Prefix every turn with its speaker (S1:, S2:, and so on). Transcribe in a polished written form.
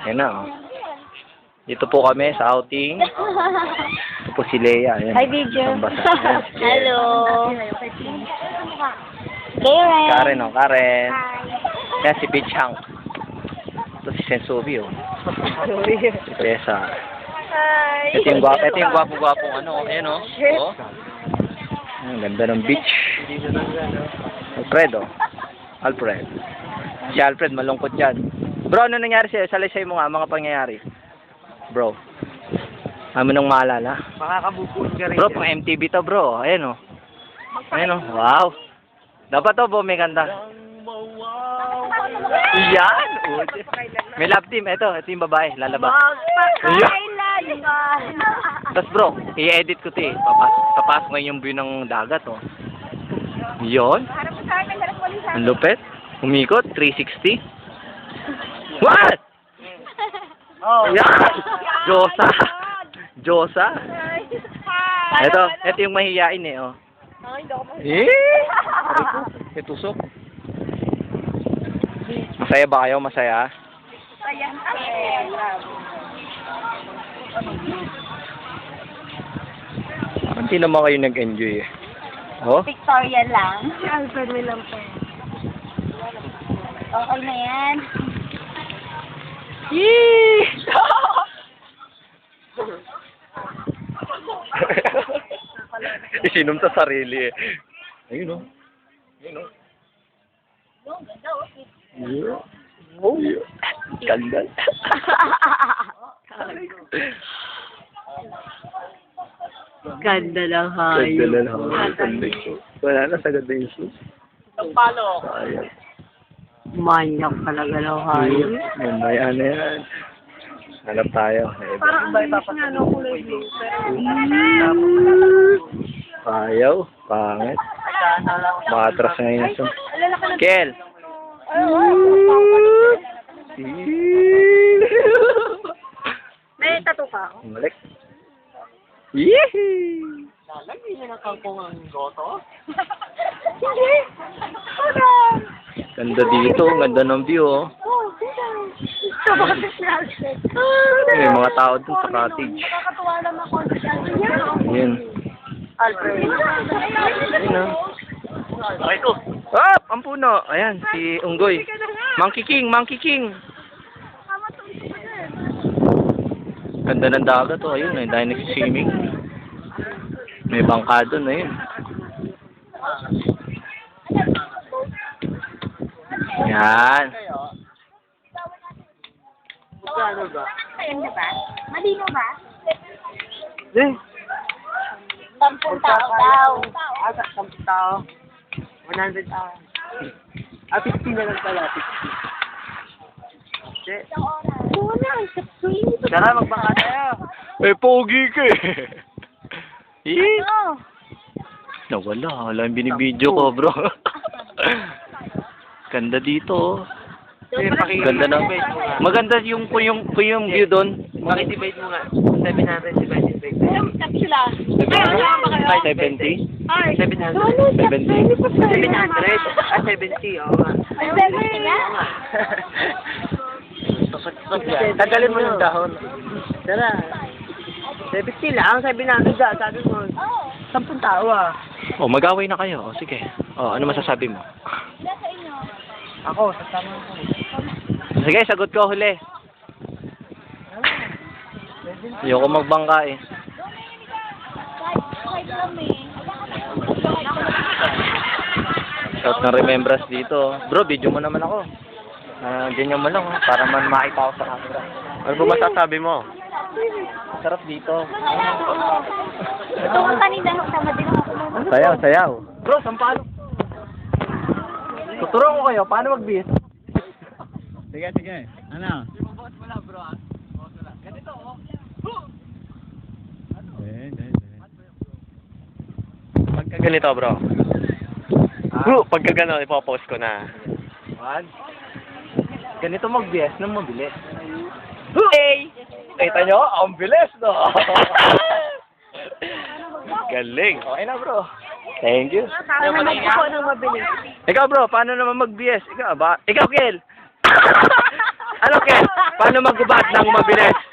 S1: Ayan na, oh. Dito po kami sa outing. Ito po si Leia. Ayan.
S2: Hi, video.
S1: Basa. Ayan.
S2: Hello. Karen.
S1: Karen, oh. Karen.
S2: Hi.
S1: Ayan si Peach Hank. Ito si Sensobi, oh. Si Tessa.
S2: Hi.
S1: Ito yung gwapo-gwapong ano. Ayan, oh. Oh. Ang ganda ng beach. Alfred, oh. Alfred. Si Alfred, malungkot yan. Bro, ano nangyari sa'yo? Salaysay mo nga, mga pangyayari. Bro. Ano nang maalala?
S3: Makakabukod ka rin.
S1: Bro, pang MTV to, bro. Ayan, oh. Ayan, oh. Wow. Dapat to, bo, may ganda. Yan! Oh. May love team. Ito yung babae. Lalaba.
S2: Magpakailan ka.
S1: Tapos, bro, i-edit ko to, eh. Papasok ngayon yung view ng dagat, oh. Yun. Ang lupet. Umikot, 360. What?
S3: Oh,
S1: Yan! Diyosa! Diyosa! Ito yung mahihiyain, eh, oh. Aray ko, may tusok. Masaya ba kayo? Masaya? Hindi naman kayo nag-enjoy, eh. Oh?
S2: Victoria lang. Alfred may lang po. Okay na yan.
S1: Yee! Isinom sa sarili, eh. Ayun, oh. Ayun, oh. Yeah. Oh. Ganda.
S2: Ganda lang
S1: Ganda na lang. Wala na, sagad na yung sus.
S3: palo.
S1: Sayang.
S2: Manyak talaga ng hayop.
S1: Mamaya na yan. Hanap tayo.
S2: Parang ang bilis nga, no, kulay blue.
S1: Ayaw. Pangit. Matras ngayon. So. Kel!
S2: May tattoo ka?
S1: Balik. Yee!
S3: Lalagyan niya ng kangkong ang goto.
S2: Hindi.
S1: Ganda dito. Ganda ng view, oh. May mga tao dun sa cottage.
S2: Nakakatuwa naman ako sa niya.
S1: Ayan.
S2: Alfred.
S1: Ayan, oh.
S3: Okay, ito.
S1: Ah! Ang puno. Ayan, si Unggoy. Monkey King! Monkey King! Ganda ng dagat, oh. Ayun, dahil nagsiswimming. May bangka doon, ayun. Yan.
S3: Magkano ba?
S2: Ayun ba? Malino ba?
S3: Eh,
S2: 10 tao daw.
S3: asa 10 tao. 100 tao. 50 na lang pala, 50. Okay. Tara, magbaka tayo.
S1: Eh, pogi ka eh. Eh? Nawala. Wala yung binibidyo ko, bro. Ganda dito, oh. Ganda na. Maganda yung view doon.
S3: Makidivide mo nga. 700 divide.
S2: Sila.
S1: 70?
S3: 700.
S1: 70?
S3: 700? Ah, 70. Oo nga.
S1: Tagalin mo yung dahon.
S3: Tara. 70 lang. 700 da. Sabi mo. 10 tao ah.
S1: Oh, mag-away na kayo. Oh, sige. Oh, ano masasabi mo?
S3: Ako, sasama ko.
S1: Sige, sagot ko huli. Ayoko magbangka eh. Shout ng remembrance dito. Bro, video mo naman ako. Ganyan mo lang, oh, para man makita ako sa camera. Ano ba masasabi mo? Sarap dito.
S2: Ito kung kanina sama din ako.
S1: Sayaw, sayaw. Bro, sampalo. Tuturo ko kayo, paano mag-bis?
S3: Sige, sige. Ano?
S1: Pagka ganito, bro. Pagka gano'n, ipopost ko na. Ganito mag-bis nang mabilis. Hey! Kita nyo? Ang bilis, no? Galing. Okay na, bro. Thank you.
S2: Para naman po ng mabilis.
S1: Ikaw, bro, paano naman mag-BS? Ikaw, Kel! Ano, Ken? Paano magubat ng mabilis?